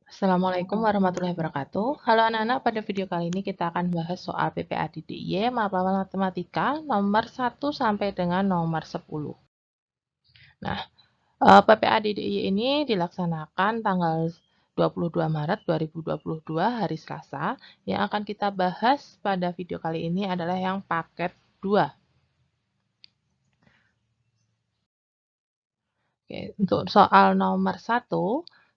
Assalamualaikum warahmatullahi wabarakatuh. Halo anak-anak, pada video kali ini kita akan bahas soal PPA DIY mapel matematika nomor 1 sampai dengan nomor 10. Nah, PPA DIY ini dilaksanakan tanggal 22 Maret 2022 hari Selasa. Yang akan kita bahas pada video kali ini adalah yang paket 2. Oke, untuk soal nomor 1,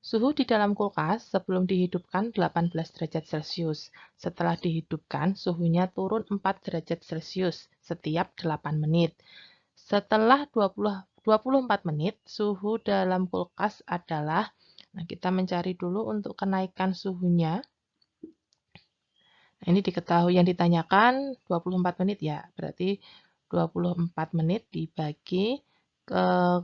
suhu di dalam kulkas sebelum dihidupkan 18 derajat Celcius. Setelah dihidupkan, suhunya turun 4 derajat Celcius setiap 8 menit. Setelah 24 menit, suhu dalam kulkas adalah, nah kita mencari dulu untuk kenaikan suhunya. Nah, ini diketahui yang ditanyakan 24 menit ya, berarti 24 menit dibagi ke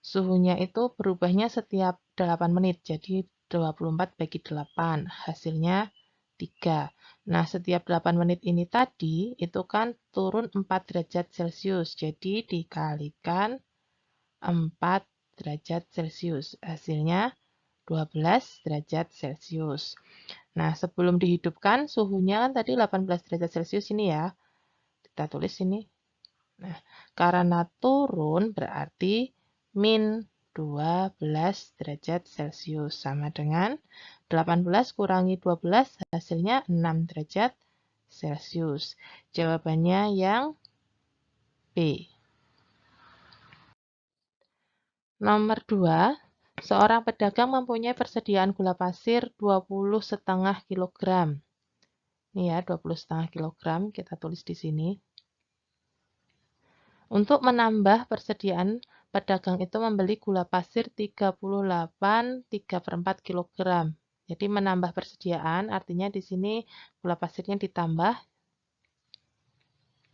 suhunya itu berubahnya setiap 8 menit. Jadi 24 bagi 8, hasilnya 3. Nah, setiap 8 menit ini tadi, itu kan turun 4 derajat Celcius. Jadi dikalikan 4 derajat Celcius. Hasilnya 12 derajat Celcius. Nah, sebelum dihidupkan, suhunya kan tadi 18 derajat Celcius ini ya. Kita tulis ini. Nah, karena turun berarti min 12 derajat Celcius sama dengan 18 kurangi 12 hasilnya 6 derajat Celcius. Jawabannya yang B. Nomor 2, seorang pedagang mempunyai persediaan gula pasir 20,5 kg. Ini ya, 20,5 kg, kita tulis di sini. Untuk menambah persediaan, pedagang itu membeli gula pasir 38,3/4 kg. Jadi menambah persediaan, artinya di sini gula pasirnya ditambah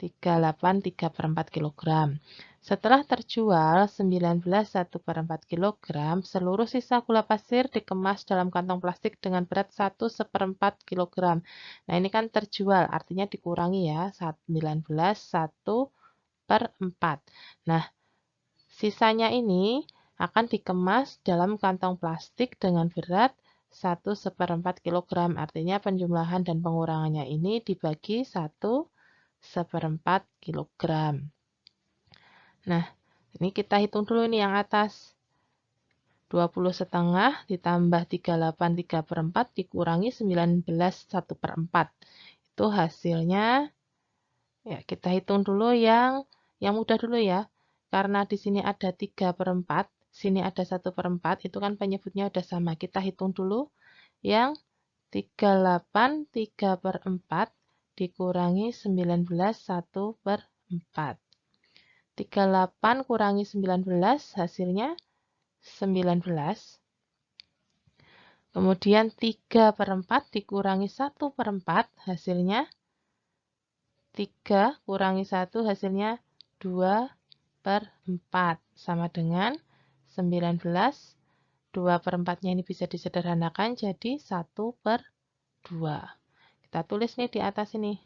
38,3/4 kg. Setelah terjual 19,1/4 kg, seluruh sisa gula pasir dikemas dalam kantong plastik dengan berat 1/1 kg. Nah, ini kan terjual, artinya dikurangi ya, 19,1/4. Nah, sisanya ini akan dikemas dalam kantong plastik dengan berat 1/1 kg. Artinya penjumlahan dan pengurangannya ini dibagi 1/1 kg. Nah, ini kita hitung dulu nih yang atas. 20,5 ditambah 38,3/4 dikurangi 19,1/4. Itu hasilnya, ya kita hitung dulu yang mudah dulu ya. Karena di sini ada 3/4, sini ada 1/4, itu kan penyebutnya udah sama. Kita hitung dulu yang 38,3/4 dikurangi 19,1/4. 38 kurangi 19 hasilnya 19. Kemudian 3/4 dikurangi 1/4 hasilnya 3 kurangi 1 hasilnya 2/4 sama dengan 19. 2/4-nya ini bisa disederhanakan jadi 1/2. Kita tulis nih di atas ini.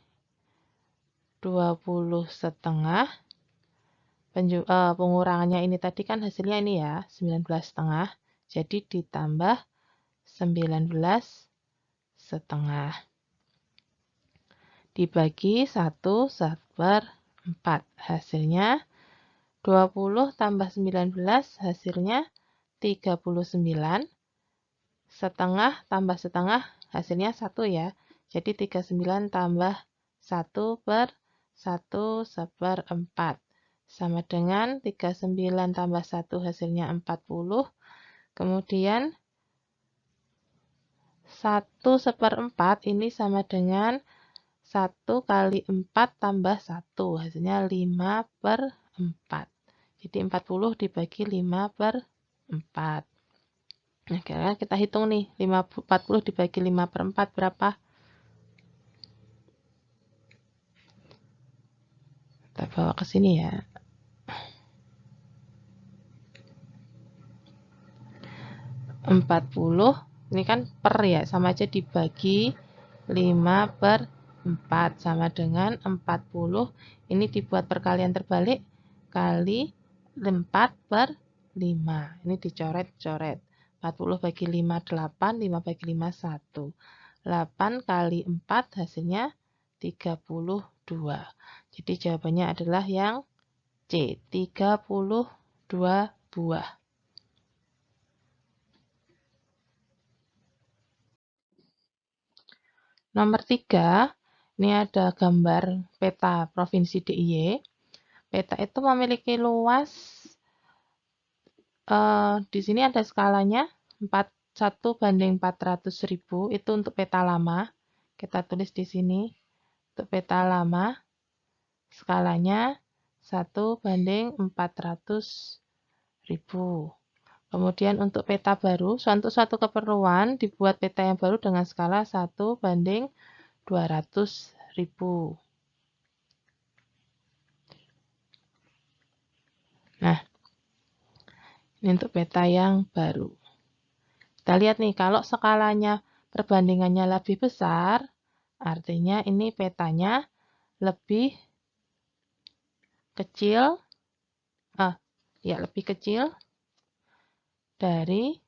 20,5. Pengurangannya ini tadi kan hasilnya ini ya, 19,5. Jadi ditambah 19,5. Dibagi 1/4. Hasilnya 20 tambah 19 hasilnya 39. Setengah tambah setengah hasilnya 1 ya. Jadi 39 tambah 1/1/4. Sama dengan 39 tambah 1 hasilnya 40. Kemudian 1/4 ini sama dengan 1 kali 4 tambah 1. Hasilnya 5/4. Jadi 40 dibagi 5/4. Nah, kita hitung nih, 40 dibagi 5/4 berapa? Kita bawa ke sini ya. 40, ini kan per ya, sama aja dibagi 5/4 sama dengan 40. Ini dibuat perkalian terbalik kali 4/5. Ini dicoret-coret. 40 bagi 5, 8. 5 bagi 5, 1. 8 kali 4 hasilnya 32. Jadi jawabannya adalah yang C, 32 buah. Nomor 3, ini ada gambar peta Provinsi DIY. Peta itu memiliki luas, di sini ada skalanya 1/400.000, itu untuk peta lama. Kita tulis di sini, untuk peta lama, skalanya 1/400.000. Kemudian untuk peta baru, untuk suatu keperluan dibuat peta yang baru dengan skala 1/200.000. Nah, ini untuk peta yang baru. Kita lihat nih, kalau skalanya perbandingannya lebih besar, artinya ini petanya lebih kecil, lebih kecil dari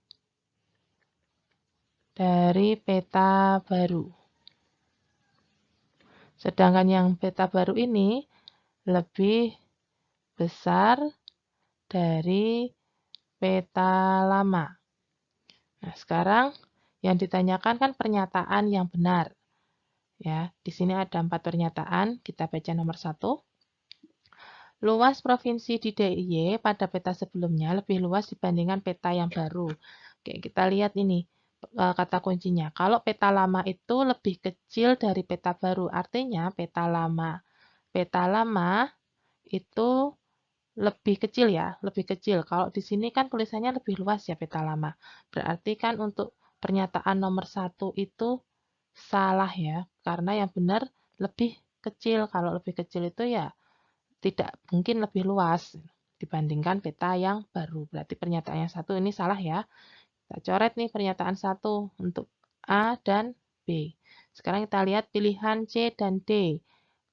peta baru. Sedangkan yang peta baru ini lebih besar dari peta lama. Nah, sekarang yang ditanyakan kan pernyataan yang benar. Ya, di sini ada 4 pernyataan, kita baca nomor 1. Luas provinsi di DIY pada peta sebelumnya lebih luas dibandingkan peta yang baru. Oke, kita lihat ini kata kuncinya. Kalau peta lama itu lebih kecil dari peta baru, artinya peta lama itu lebih kecil ya, lebih kecil. Kalau di sini kan tulisannya lebih luas ya peta lama. Berarti kan untuk pernyataan nomor 1 itu salah ya, karena yang benar lebih kecil. Kalau lebih kecil itu ya tidak mungkin lebih luas dibandingkan peta yang baru. Berarti pernyataan yang 1 ini salah ya. Kita coret nih pernyataan 1 untuk A dan B. Sekarang kita lihat pilihan C dan D.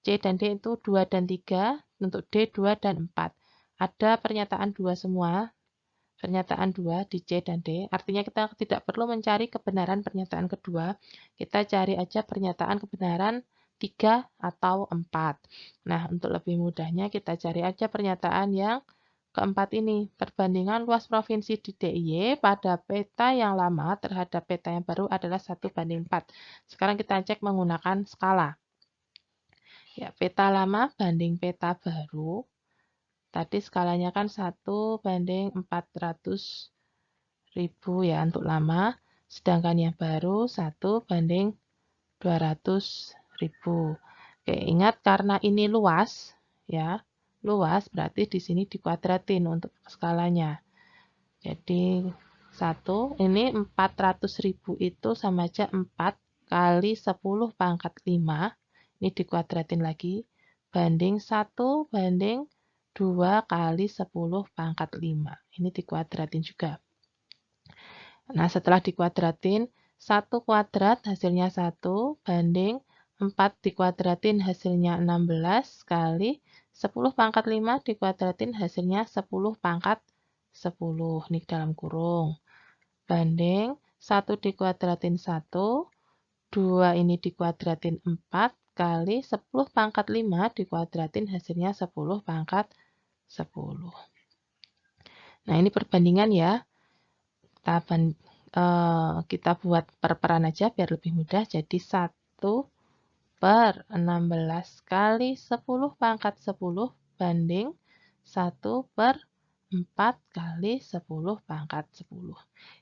C dan D itu 2 dan 3, untuk D 2 dan 4. Ada pernyataan 2 semua, pernyataan 2 di C dan D. Artinya kita tidak perlu mencari kebenaran pernyataan kedua, kita cari aja pernyataan kebenaran 3 atau 4. Nah, untuk lebih mudahnya kita cari aja pernyataan yang keempat ini. Perbandingan luas provinsi di DIY pada peta yang lama terhadap peta yang baru adalah 1/4. Sekarang kita cek menggunakan skala. Ya, peta lama banding peta baru. Tadi skalanya kan 1/400.000 ya untuk lama. Sedangkan yang baru 1/200.000. Oke, ingat karena ini luas, ya. Luas berarti di sini dikuadratin untuk skalanya. Jadi 1, ini 400.000 itu sama aja 4 kali 10 pangkat 5. Ini dikuadratin lagi. Banding 1 banding 2 kali 10 pangkat 5. Ini dikuadratin juga. Nah, setelah dikuadratin, 1 kuadrat hasilnya 1 banding 4 dikuadratin hasilnya 16 kali 10 pangkat 5 dikuadratin hasilnya 10 pangkat 10. Ini dalam kurung. Banding 1 dikuadratin 1, 2 ini dikuadratin 4 kali 10 pangkat 5 dikuadratin hasilnya 10 pangkat 10. Nah, ini perbandingan ya. Kita buat per-peran aja biar lebih mudah. Jadi 1/16 kali 10 pangkat 10 banding 1/4 kali 10 pangkat 10.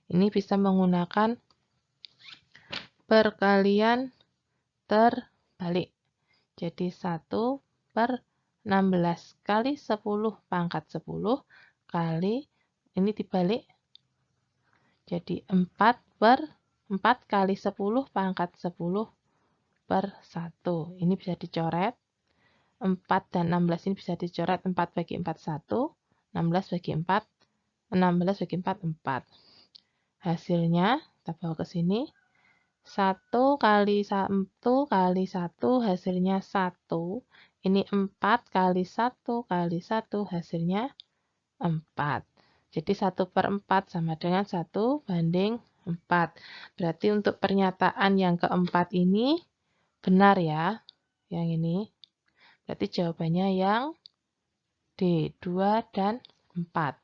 Ini bisa menggunakan perkalian terbalik. Jadi 1/16 kali 10 pangkat 10 kali, ini dibalik, jadi 4 kali 10 pangkat 10/1. Ini bisa dicoret. 4 dan 16 ini bisa dicoret. 4 bagi 4, 1. 16 bagi 4, 16 bagi 4, 4. Hasilnya, kita bawa ke sini. 1 kali 1 kali 1 hasilnya 1. Ini 4 kali 1 kali 1 hasilnya 4. Jadi 1/4 sama dengan 1/4. Berarti untuk pernyataan yang keempat ini benar ya, yang ini. Berarti jawabannya yang D, 2 dan 4.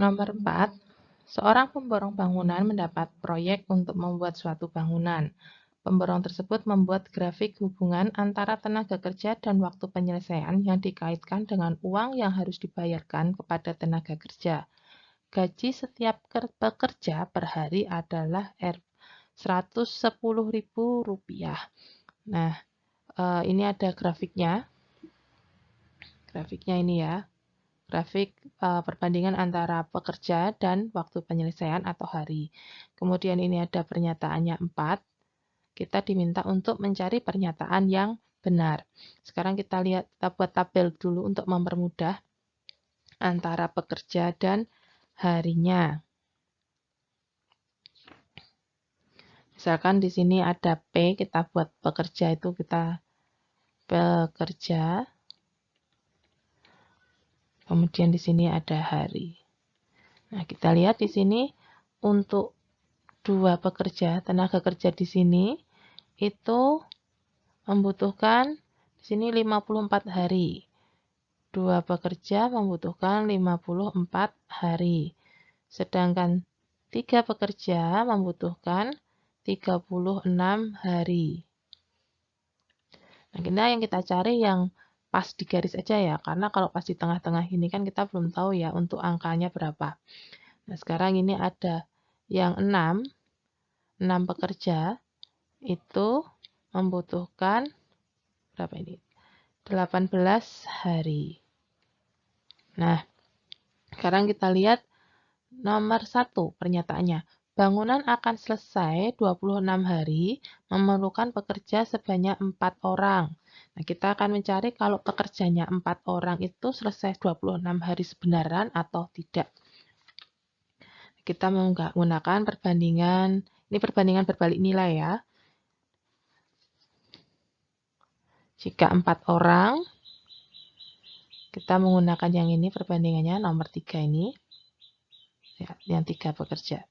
Nomor 4, seorang pemborong bangunan mendapat proyek untuk membuat suatu bangunan. Pemborong tersebut membuat grafik hubungan antara tenaga kerja dan waktu penyelesaian yang dikaitkan dengan uang yang harus dibayarkan kepada tenaga kerja. Gaji setiap pekerja per hari adalah Rp110.000. Nah, ini ada grafiknya. Grafiknya ini ya. Grafik perbandingan antara pekerja dan waktu penyelesaian atau hari. Kemudian ini ada pernyataannya 4. Kita diminta untuk mencari pernyataan yang benar. Sekarang kita lihat, kita buat tabel dulu untuk mempermudah antara pekerja dan harinya. Misalkan di sini ada P, kita buat pekerja itu kita pekerja. Kemudian di sini ada hari. Nah, kita lihat di sini untuk dua pekerja, tenaga kerja di sini itu membutuhkan di sini 54 hari. Dua pekerja membutuhkan 54 hari. Sedangkan 3 pekerja membutuhkan 36 hari. Nah, yang kita cari yang pas di garis aja ya, karena kalau pas di tengah-tengah ini kan kita belum tahu ya untuk angkanya berapa. Nah, sekarang ini ada yang 6 pekerja itu membutuhkan berapa ini? 18 hari. Nah, sekarang kita lihat nomor 1 pernyataannya. Bangunan akan selesai 26 hari, memerlukan pekerja sebanyak 4 orang. Nah, kita akan mencari kalau pekerjanya 4 orang itu selesai 26 hari sebenaran atau tidak. Kita menggunakan perbandingan, ini perbandingan berbalik nilai ya. Jika 4 orang, kita menggunakan yang ini perbandingannya nomor 3 ini. Ya, yang 3 pekerja.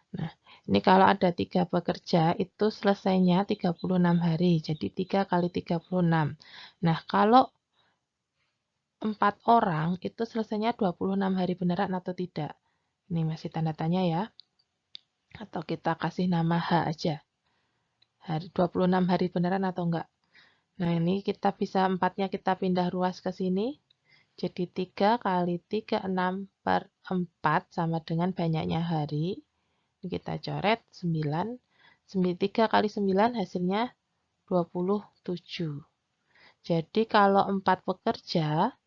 Nah, ini kalau ada 3 pekerja itu selesainya 36 hari. Jadi 3 kali 36. Nah, kalau 4 orang itu selesainya 26 hari beneran atau tidak? Ini masih tanda tanya ya. Atau kita kasih nama H aja. 26 hari beneran atau enggak? Nah, ini kita bisa 4-nya kita pindah ruas ke sini. Jadi 3 kali 36/4 sama dengan banyaknya hari. Kita coret 9. 3 kali 9 hasilnya 27. Jadi kalau 4 pekerja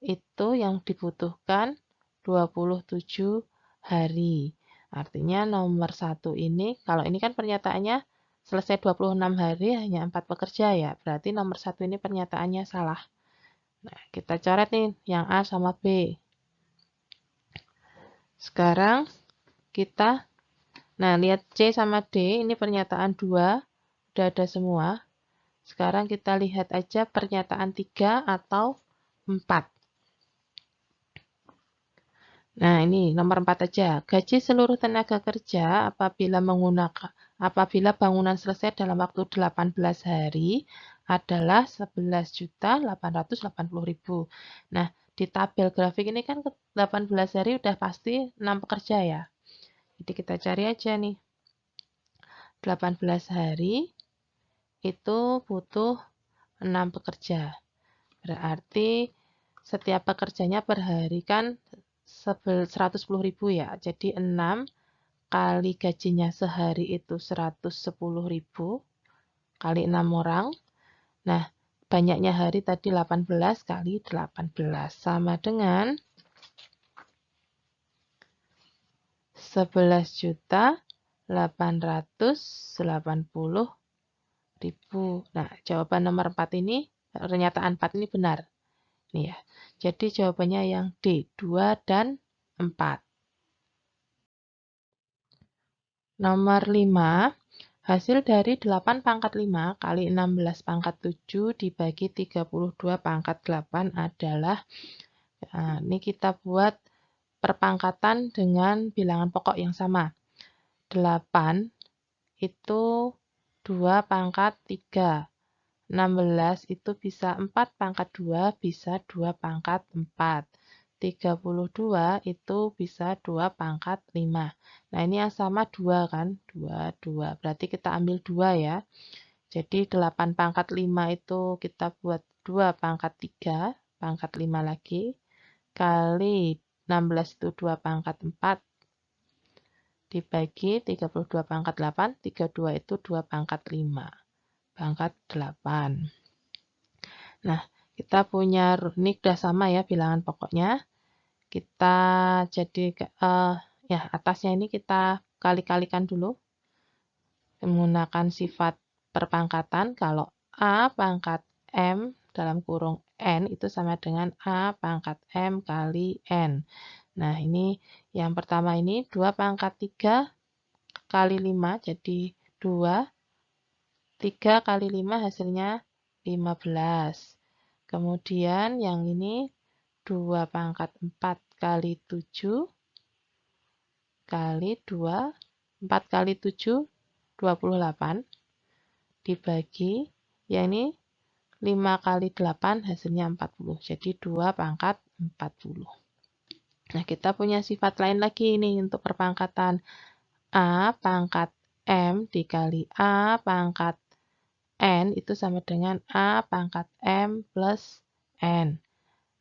itu yang dibutuhkan 27 hari. Artinya nomor 1 ini, kalau ini kan pernyataannya selesai 26 hari hanya 4 pekerja ya. Berarti nomor 1 ini pernyataannya salah. Nah, kita coret nih yang A sama B. Sekarang kita, nah lihat C sama D, ini pernyataan 2, udah ada semua. Sekarang kita lihat aja pernyataan 3 atau 4. Nah, ini nomor 4 aja. Gaji seluruh tenaga kerja apabila bangunan selesai dalam waktu 18 hari adalah 11.880.000. Nah, di tabel grafik ini kan 18 hari udah pasti 6 pekerja ya. Jadi kita cari aja nih. 18 hari itu butuh 6 pekerja. Berarti setiap pekerjanya per hari kan 110.000 ya. Jadi 6 kali gajinya sehari itu 110.000 kali 6 orang. Nah, banyaknya hari tadi 18 kali 18 sama dengan 11.880.000. Nah, jawaban nomor 4 ini, pernyataan 4 ini benar. Nih ya. Jadi jawabannya yang D, 2 dan 4. Nomor 5, hasil dari 8 pangkat 5 kali 16 pangkat 7 dibagi 32 pangkat 8 adalah, ini kita buat perpangkatan dengan bilangan pokok yang sama. 8 itu 2 pangkat 3. 16 itu bisa 4 pangkat 2, bisa 2 pangkat 4. 32 itu bisa 2 pangkat 5. Nah, ini yang sama 2 kan? 2, 2. Berarti kita ambil 2 ya. Jadi 8 pangkat 5 itu kita buat 2 pangkat 3, pangkat 5 lagi. Kali 16 itu 2 pangkat 4. Dibagi 32 pangkat 8, 32 itu 2 pangkat 5. Pangkat 8. Nah, kita punya ini udah sama ya bilangan pokoknya. Kita jadi ya atasnya ini kita kali-kalikan dulu menggunakan sifat perpangkatan. Kalau A pangkat M dalam kurung N itu sama dengan A pangkat M kali N. Nah, ini yang pertama ini 2 pangkat 3 kali 5 jadi 2. 3 kali 5 hasilnya 15. Kemudian yang ini 2 pangkat 4 kali 7 kali 2, 4 kali 7, 28. Dibagi, yang ini 5 kali 8 hasilnya 40. Jadi 2 pangkat 40. Nah, kita punya sifat lain lagi ini untuk perpangkatan. A pangkat M dikali A pangkat N itu sama dengan A pangkat M plus N.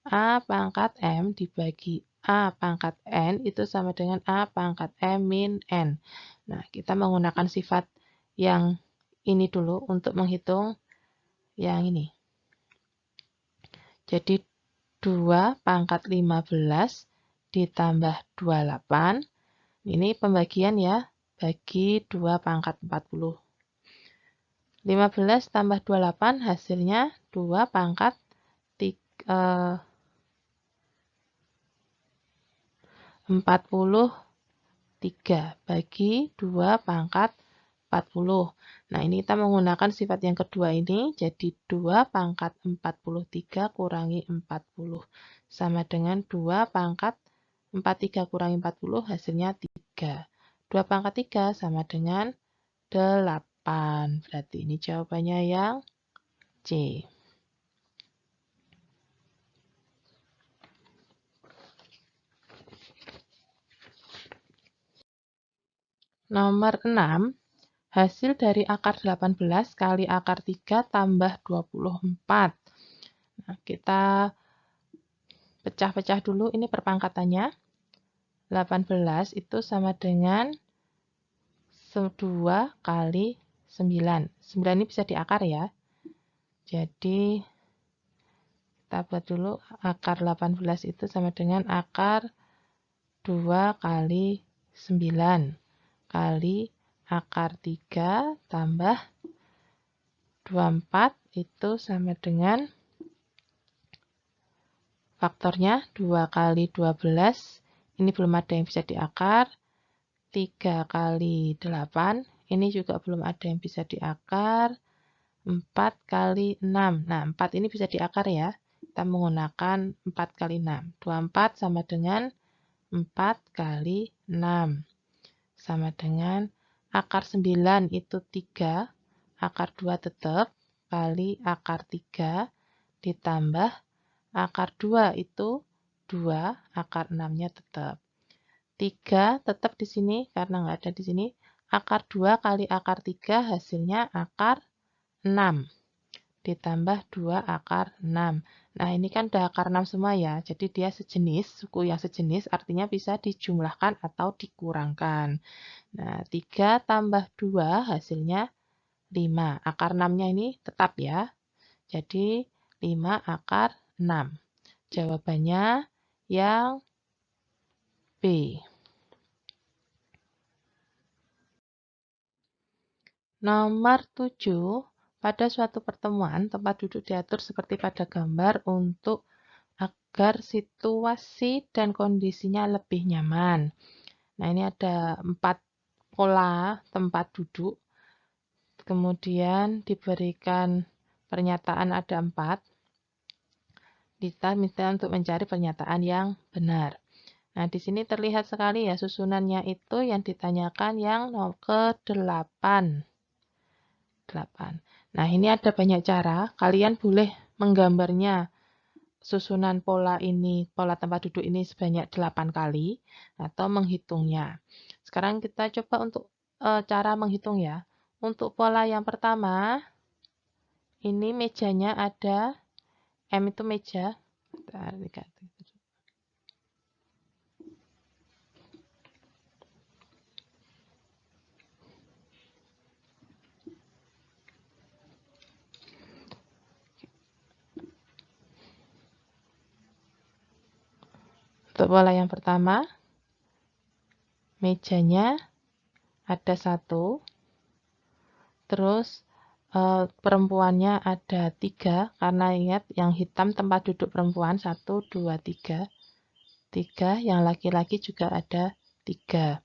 A pangkat M dibagi A pangkat N itu sama dengan A pangkat M min N. Nah, kita menggunakan sifat yang ini dulu untuk menghitung yang ini. Jadi 2 pangkat 15 ditambah 28. Ini pembagian ya, bagi 2 pangkat 40. 15 tambah 28 hasilnya 2 pangkat 43 bagi 2 pangkat 40. Nah, ini kita menggunakan sifat yang kedua ini, jadi 2 pangkat 43 kurangi 40. Sama dengan 2 pangkat 43 kurangi 40 hasilnya 3. 2 pangkat 3 sama dengan 8. Berarti ini jawabannya yang C. Nomor 6, hasil dari akar 18 kali akar 3 tambah 24. Nah, kita pecah-pecah dulu ini perpangkatannya. 18 itu sama dengan 2 kali 9. 9 ini bisa diakar ya. Jadi kita buat dulu akar 18 itu sama dengan akar 2 kali 9 kali akar 3 tambah 24 itu sama dengan faktornya 2 kali 12. Ini belum ada yang bisa diakar. 3 kali 8. Ini juga belum ada yang bisa diakar. 4 kali 6. Nah, 4 ini bisa diakar ya. Kita menggunakan 4 kali 6. 24 sama dengan 4 kali 6. Sama dengan akar 9 itu 3. Akar 2 tetap. Kali akar 3 ditambah akar 2 itu 2. Akar 6-nya tetap. 3 tetap di sini karena nggak ada di sini. Akar 2 kali akar 3 hasilnya akar 6. Ditambah 2 akar 6. Nah, ini kan udah akar 6 semua ya. Jadi dia sejenis, suku yang sejenis artinya bisa dijumlahkan atau dikurangkan. Nah, 3 tambah 2 hasilnya 5. Akar 6-nya ini tetap ya. Jadi 5 akar 6. Jawabannya yang B. Nomor 7, pada suatu pertemuan, tempat duduk diatur seperti pada gambar untuk agar situasi dan kondisinya lebih nyaman. Nah, ini ada 4 pola tempat duduk, kemudian diberikan pernyataan ada 4, kita minta untuk mencari pernyataan yang benar. Nah, di sini terlihat sekali ya susunannya itu yang ditanyakan yang ke-8. 8. Nah, ini ada banyak cara. Kalian boleh menggambarnya susunan pola ini, pola tempat duduk ini sebanyak 8 kali atau menghitungnya. Sekarang kita coba untuk cara menghitung ya. Untuk pola yang pertama, ini mejanya ada, M itu meja. Untuk pola yang pertama, mejanya ada 1, terus perempuannya ada 3, karena ingat yang hitam tempat duduk perempuan, 1, 2, 3. 3, yang laki-laki juga ada 3.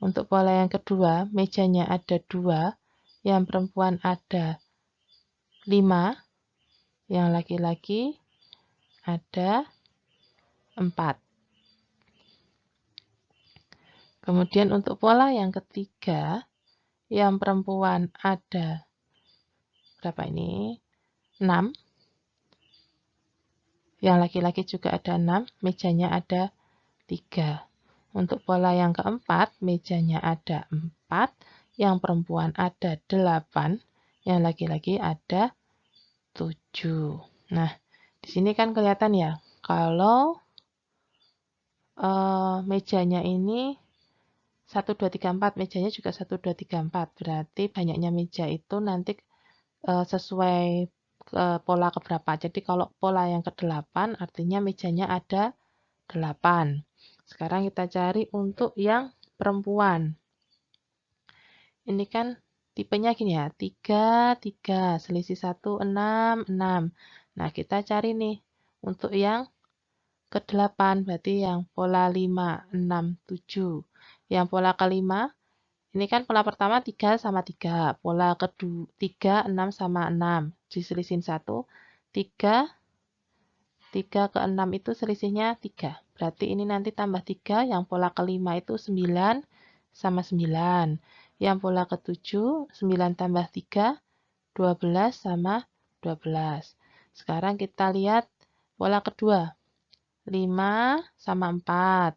Untuk pola yang kedua, mejanya ada 2, yang perempuan ada 5, yang laki-laki ada 4. Kemudian untuk pola yang ketiga, yang perempuan ada berapa ini? 6. Yang laki-laki juga ada 6, mejanya ada 3. Untuk pola yang keempat, mejanya ada 4, yang perempuan ada 8, yang laki-laki ada 7. Nah, di sini kan kelihatan ya, kalau mejanya ini 1, 2, 3, 4, mejanya juga 1, 2, 3, 4. Berarti banyaknya meja itu nanti sesuai pola keberapa. Jadi kalau pola yang ke-8 artinya mejanya ada 8. Sekarang kita cari untuk yang perempuan. Ini kan tipenya gini ya, 3, 3, selisih 1, 6, 6. Nah, kita cari nih untuk yang ke-8, berarti yang pola 5, 6, 7. Yang pola ke-5, ini kan pola pertama 3 sama 3. Pola kedua 3, 6 sama 6. Diselisin 1. 3 ke 6 itu selisihnya 3. Berarti ini nanti tambah 3. Yang pola ke-5 itu 9 sama 9. Yang pola ke-7, 9 tambah 3, 12 sama 12. Sekarang kita lihat pola kedua. 5 sama 4.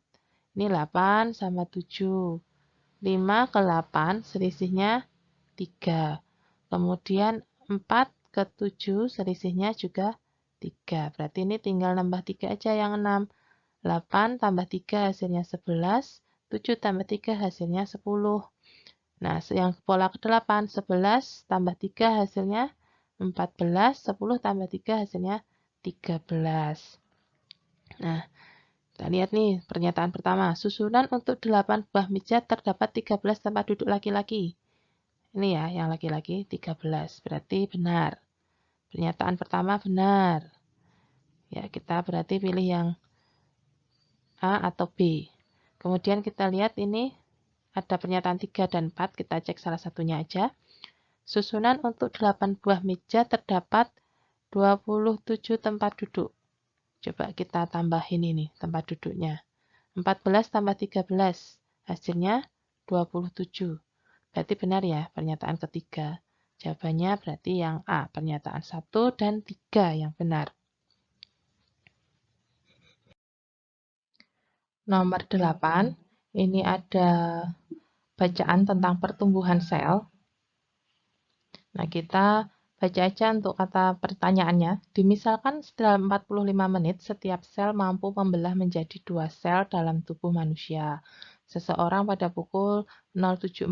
Ini 8 sama 7. 5 ke 8 selisihnya 3. Kemudian 4 ke 7 selisihnya juga 3. Berarti ini tinggal nambah 3 aja yang 6. 8 tambah 3 hasilnya 11. 7 tambah 3 hasilnya 10. Nah, yang pola ke-8, 11 tambah 3 hasilnya 14. 10 tambah 3 hasilnya 13. Nah, kita lihat nih pernyataan pertama. Susunan untuk 8 buah meja terdapat 13 tempat duduk laki-laki. Ini ya, yang laki-laki 13. Berarti benar. Pernyataan pertama benar. Ya, kita berarti pilih yang A atau B. Kemudian kita lihat ini ada pernyataan 3 dan 4. Kita cek salah satunya aja. Susunan untuk 8 buah meja terdapat 27 tempat duduk. Coba kita tambahin ini tempat duduknya. 14 tambah 13. Hasilnya 27. Berarti benar ya pernyataan ketiga. Jawabannya berarti yang A, pernyataan 1 dan 3 yang benar. Nomor 8, ini ada bacaan tentang pertumbuhan sel. Nah, kita baca aja untuk kata pertanyaannya. Dimisalkan setelah 45 menit, setiap sel mampu membelah menjadi 2 sel dalam tubuh manusia. Seseorang pada pukul 07.45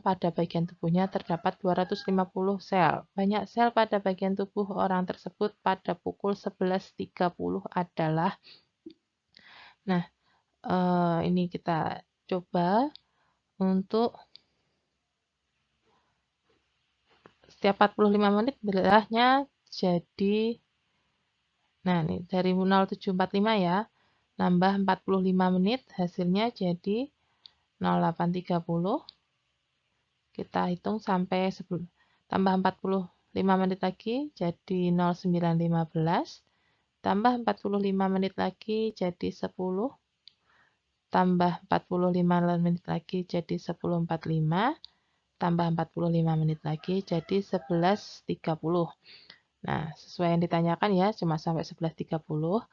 pada bagian tubuhnya terdapat 250 sel. Banyak sel pada bagian tubuh orang tersebut pada pukul 11.30 adalah. Nah, ini kita coba untuk setiap 45 menit belahnya jadi, nah nih dari 07.45 ya, nambah 45 menit hasilnya jadi 08.30. Kita hitung sampai tambah 45 menit lagi jadi 09.15, tambah 45 menit lagi jadi 10, tambah 45 menit lagi jadi 10.45, tambah 45 menit lagi jadi 11.30. Nah, sesuai yang ditanyakan ya, cuma sampai 11.30.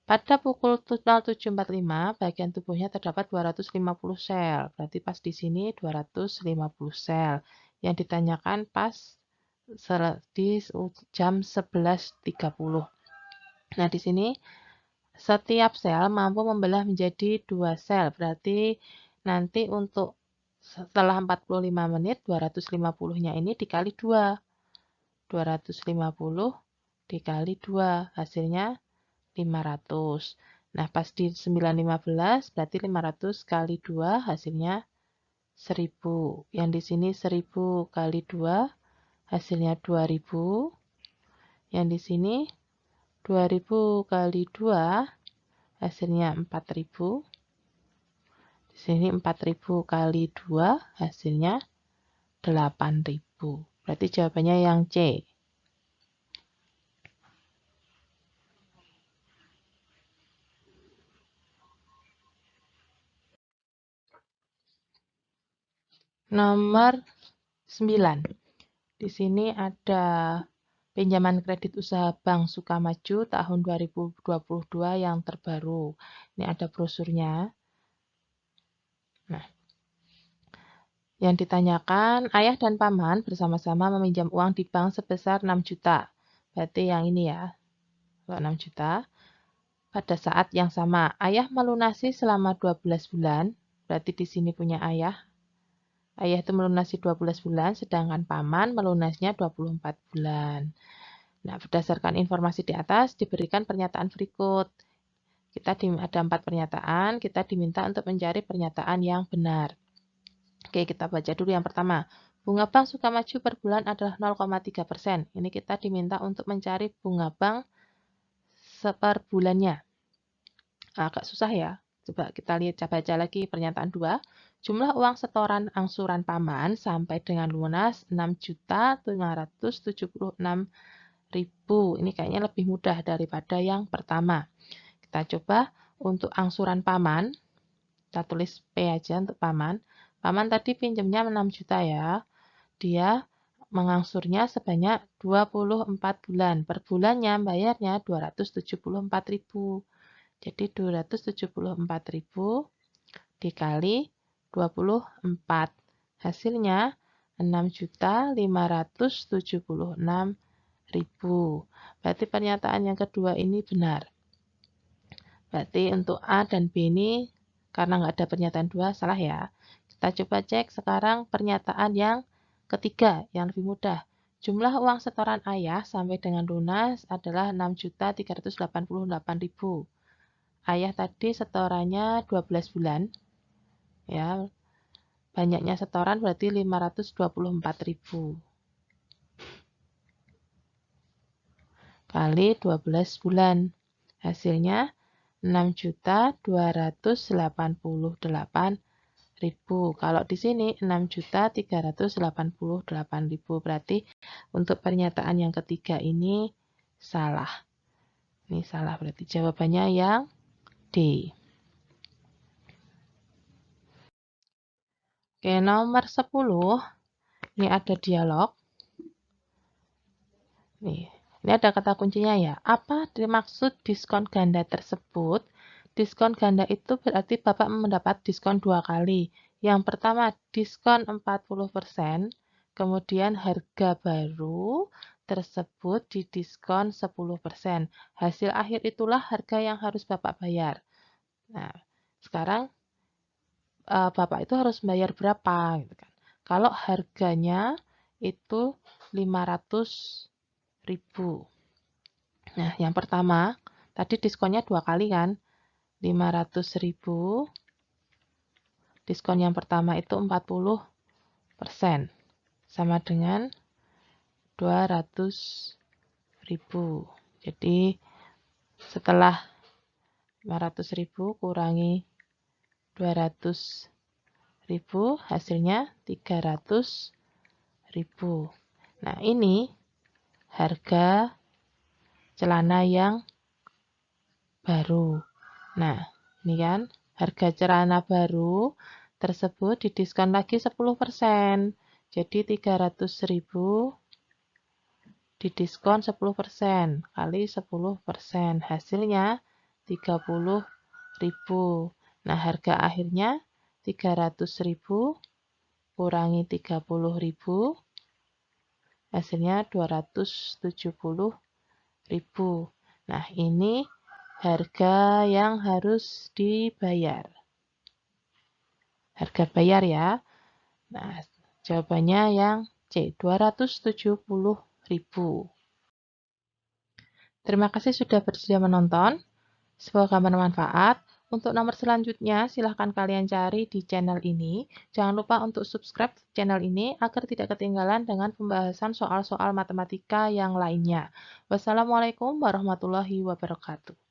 Pada pukul 07.45, bagian tubuhnya terdapat 250 sel. Berarti pas di sini 250 sel. Yang ditanyakan pas di jam 11.30. Nah, di sini setiap sel mampu membelah menjadi 2 sel. Berarti nanti untuk setelah 45 menit, 250-nya ini dikali 2. 250 dikali 2, hasilnya 500. Nah, pas di 9.15, berarti 500 kali 2, hasilnya 1000. Yang di sini 1000 kali 2, hasilnya 2000. Yang di sini 2000 kali 2, hasilnya 4000. Di sini 4000 kali 2, hasilnya 8000. Berarti jawabannya yang C. Nomor 9. Di sini ada pinjaman kredit usaha Bank Sukamaju tahun 2022 yang terbaru. Ini ada brosurnya. Nah, yang ditanyakan, ayah dan paman bersama-sama meminjam uang di bank sebesar 6 juta. Berarti yang ini ya, 6 juta. Pada saat yang sama, ayah melunasi selama 12 bulan. Berarti di sini punya ayah. Ayah itu melunasi 12 bulan, sedangkan paman melunasnya 24 bulan. Nah, berdasarkan informasi di atas, diberikan pernyataan berikut. Ada 4 pernyataan, kita diminta untuk mencari pernyataan yang benar. Oke, kita baca dulu yang pertama. Bunga bank Sukamaju per bulan adalah 0,3%. Ini kita diminta untuk mencari bunga bank per bulannya. Agak susah ya. Coba kita lihat, baca lagi pernyataan 2. Jumlah uang setoran angsuran paman sampai dengan lunas 6.576.000. Ini kayaknya lebih mudah daripada yang pertama. Kita coba untuk angsuran paman. Kita tulis P aja untuk paman. Paman tadi pinjamnya 6 juta ya. Dia mengangsurnya sebanyak 24 bulan. Per bulannya bayarnya 274.000. Jadi 274.000 dikali 24. Hasilnya 6.576.000. Berarti pernyataan yang kedua ini benar. Berarti untuk A dan B ini karena nggak ada pernyataan 2 salah ya. Kita coba cek sekarang pernyataan yang ketiga yang lebih mudah. Jumlah uang setoran ayah sampai dengan lunas adalah 6.388.000. Ayah tadi setorannya 12 bulan. Ya. Banyaknya setoran berarti 524.000. Kali 12 bulan. Hasilnya 6.288.000. Kalau di sini 6.388.000. Berarti untuk pernyataan yang ketiga ini salah. Ini salah, berarti jawabannya yang D. Oke, nomor 10. Ini ada dialog. Nih, ini ada kata kuncinya ya. Apa dimaksud diskon ganda tersebut? Diskon ganda itu berarti Bapak mendapat diskon 2 kali. Yang pertama diskon 40%, kemudian harga baru tersebut didiskon 10%. Hasil akhir itulah harga yang harus Bapak bayar. Nah, sekarang Bapak itu harus bayar berapa gitu kan. Kalau harganya itu 500.000. Nah, yang pertama, tadi diskonnya 2 kali kan. 500.000. Diskon yang pertama itu 40%. Sama dengan 200.000. Jadi, setelah 500.000 kurangi 200.000 hasilnya 300.000. Nah, ini harga celana yang baru. Nah, ini kan harga celana baru tersebut didiskon lagi 10%. Jadi 300.000 didiskon 10% kali 10%. Hasilnya 30.000. Nah, harga akhirnya 300.000 kurangi 30.000, hasilnya 270.000. Nah, ini harga yang harus dibayar. Harga bayar ya. Nah, jawabannya yang C, 270.000. Terima kasih sudah bersedia menonton. Semoga bermanfaat. Untuk nomor selanjutnya, silahkan kalian cari di channel ini. Jangan lupa untuk subscribe channel ini agar tidak ketinggalan dengan pembahasan soal-soal matematika yang lainnya. Wassalamualaikum warahmatullahi wabarakatuh.